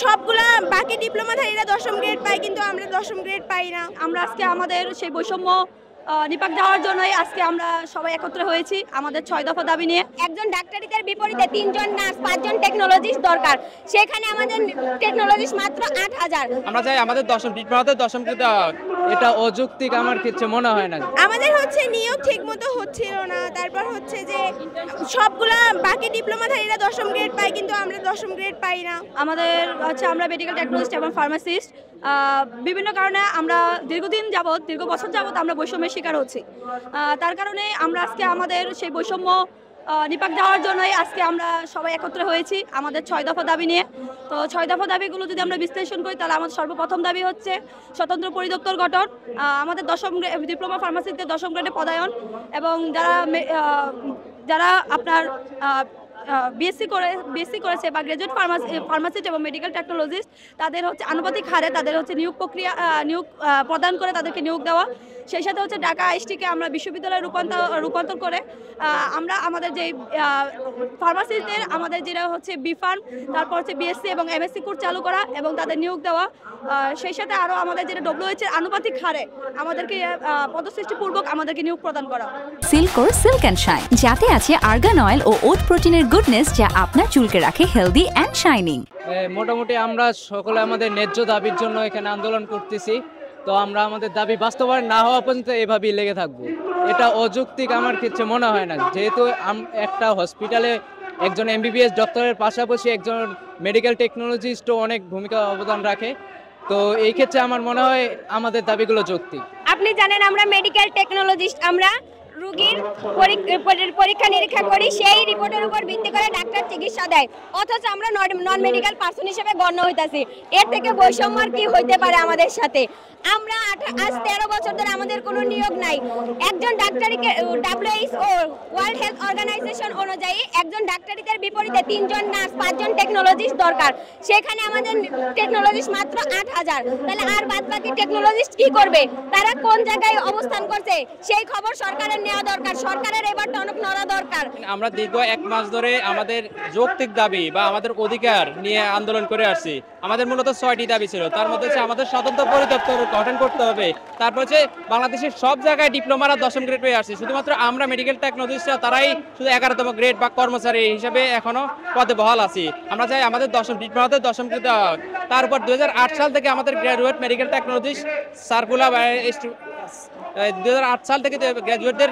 সবগুলা বাকি ডিপ্লোমাধারীরা 10ম গ্রেড পায়, কিন্তু আমরা 10ম গ্রেড পাই না। আমরা আজকে আমাদের সেই বৈষম্য নিপাক দেওয়ার জন্যই আজকে আমরা সবাই একত্র হয়েছি আমাদের 6 দফা দাবি নিয়ে। একজন ডাক্তারিদের বিপরীতে 3 জন নার্স, 5 জন টেকনোলজিস্ট দরকার, সেখানে আমাদের টেকনোলজিস্ট মাত্র 8000। আমরা চাই আমাদের 10ম ডিপ্লোমাতে 10ম গ্রেড দেওয়া, এটা অযৌক্তিক আমার কিছু মনে হয় না। আমাদের নিয়োগ ঠিকমতো হচ্ছিল না, তারপর যে সবগুলা বাকি ডিপ্লোমাধারীরা 10ম গ্রেড পায়, কিন্তু আমরা 10ম গ্রেড পাই না। আমাদের আমরা মেডিকেল টেকনোলজিস্ট এবং ফার্মাসিস্ট বিভিন্ন কারণে আমরা দীর্ঘ বছর যাবত আমরা বৈষম্যের শিকার হচ্ছি। তার কারণে আমরা আজকে আমাদের সেই বৈষম্য নিপাক দেওয়ার জন্যই আজকে আমরা সবাই একত্র হয়েছি আমাদের 6 দফা দাবি নিয়ে। তো 6 দফা দাবিগুলো যদি আমরা বিশ্লেষণ করি, তাহলে আমাদের সর্বপ্রথম দাবি হচ্ছে স্বতন্ত্র পরিদপ্তর গঠন, আমাদের 10ম ডিপ্লোমা ফার্মাসিস্টদের 10ম গ্রেডে পদায়ন, এবং যারা আপনার বিএসসি করেছে বা গ্রাজুয়েট ফার্মাসিস্ট এবং মেডিকেল টেকনোলজিস্ট, তাদের আনুপাতিক হারে তাদের নিয়োগ প্রক্রিয়া প্রদান করে তাদেরকে নিয়োগ দেওয়া। সেই সাথে ঢাকা আইএসটিকে আমরা বিশ্ববিদ্যালয়ে রূপান্তর করে আমরা আমাদের যে ফার্মাসিস্টদের আমাদের যেটা বিফার্ম, তারপর বিএসসি এবং এমএসসি কোর্স চালু করা এবং তাদের নিয়োগ দেওয়া। সেই সাথে আরও আমাদের যেটা ডব্লিউএইচ এর আনুপাতিক হারে আমাদেরকে পদসৃষ্টিপূর্বক আমাদেরকে নিয়োগ প্রদান করা। সিল্কোর সিল্ক অ্যান্ড শাইন, যাতে আছে আর্গান অয়েল ও ওট প্রোটিনের গুডনেস, যা আপনার চুলকে রাখে হেলদি অ্যান্ড শাইনিং। মোটামুটি আমরা সকলে আমাদের ন্যায্য দাবির জন্য এখানে আন্দোলন করতেছি। তো আমরা আমাদের দাবি বাস্তবায়ন না হওয়া পর্যন্ত এভাবেই লেগে থাকবো। এটা অযৌক্তিক আমার কিছু মনে হয় না, যেহেতু একটা হসপিটালে একজন এমবিবিএস ডক্টরের পাশাপাশি একজন মেডিকেল টেকনোলজিস্টও অনেক ভূমিকা অবদান রাখে। তো এই ক্ষেত্রে আমার মনে হয় আমাদের দাবিগুলো যৌক্তিক। আপনি জানেন আমরা মেডিকেল টেকনোলজিস্ট, আমরা রোগীর পরীক্ষা নিরীক্ষা করি, সেই রিপোর্টের উপর ভিত্তি করে ডাক্তার চিকিৎসা দেয়, অথচ আমরা নন মেডিকেল পার্সন হিসেবে গণ্য হইতাছি। এর থেকে বৈষম্য কি হইতে পারে আমাদের সাথে? আমরা আজ 13 বছর ধরে আমাদের কোনো নিয়োগ নাই। একজন ডাক্তারিকে WHO ওয়ার্ল্ড হেলথ অর্গানাইজেশন অনুযায়ী একজন ডাক্তারিদের বিপরীতে 3 জন নার্স, 5 জন টেকনোলজিস্ট দরকার, সেখানে আমাদের টেকনোলজিস্ট মাত্র 8000। তাহলে আর বাদবাকি টেকনোলজিস্ট কি করবে? তারা কোন জায়গায় অবস্থান করছে সেই খবর সরকারের নেওয়া দরকার, সরকারের এবার টনক নড়া দরকার। আমরা দীর্ঘ 1 মাস ধরে আমাদের যৌক্তিক দাবি বা আমাদের অধিকার নিয়ে আন্দোলন করে আসছি। আমাদের মূলত 6টি দাবি ছিল, তার মধ্যে আমাদের স্বতন্ত্র পরিদপ্তর গঠন করতে হবে, তারপর বাংলাদেশের সব জায়গায় ডিপ্লোমারা 10ম গ্রেড পেয়ে আসছে, শুধুমাত্র আমরা মেডিকেল টেকনোলজিস্টরা তারাই শুধু 11তম গ্রেড বা কর্মচারী হিসেবে এখনো পদে বহাল আছি। আমরা চাই আমাদের ডিপ্লোমাতে 10ম গ্রেড দেওয়া। তারপর 2008 সাল থেকে আমাদের গ্র্যাজুয়েট মেডিকেল টেকনোলজিস্ট সার্কুলার 2008 সাল থেকে গ্র্যাজুয়েটদের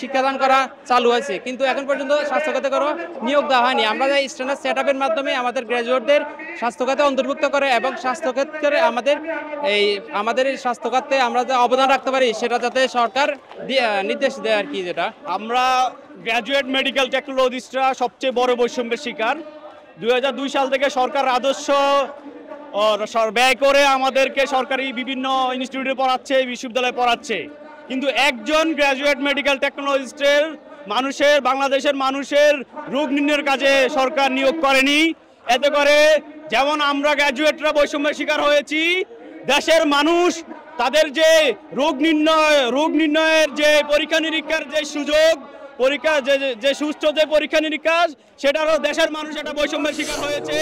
শিক্ষাদান করা চালু হয়েছে, কিন্তু এখন পর্যন্ত স্বাস্থ্যখাতে কোনো নিয়োগ দেওয়া হয়নি। আমরা চাই স্ট্যান্ডার্ড সেটআপের মাধ্যমে আমাদের গ্র্যাজুয়েটদের স্বাস্থ্যখাতে অন্তর্ভুক্ত করে এবং স্বাস্থ্যক্ষেত্রে আমাদের এই স্বাস্থ্যখাতে আমরা যে অবদান রাখতে পারি সেটা যাতে সরকার নির্দেশ দেয় আর কি। যেটা আমরা গ্র্যাজুয়েট মেডিকেল টেকনোলজিস্টরা সবচেয়ে বড় বৈষম্যের শিকার। 2002 সাল থেকে সরকার রাজস্ব ব্যয় করে আমাদেরকে সরকারি বিভিন্ন ইনস্টিটিউটে পড়াচ্ছে, বিশ্ববিদ্যালয়ে পড়াচ্ছে, কিন্তু একজন গ্র্যাজুয়েট মেডিকেল টেকনোলজিস্টের বাংলাদেশের মানুষের রোগ নির্ণয়ের কাজে সরকার নিয়োগ করেনি। এতে করে যেমন আমরা গ্র্যাজুয়েটরা বৈষম্যের শিকার হয়েছি, দেশের মানুষ তাদের যে রোগ নির্ণয়ের যে পরীক্ষা নিরীক্ষার যে সুযোগ, যে সুষ্ঠু যে পরীক্ষা নিরীক্ষা, সেটারও দেশের মানুষ একটা বৈষম্যের শিকার হয়েছে।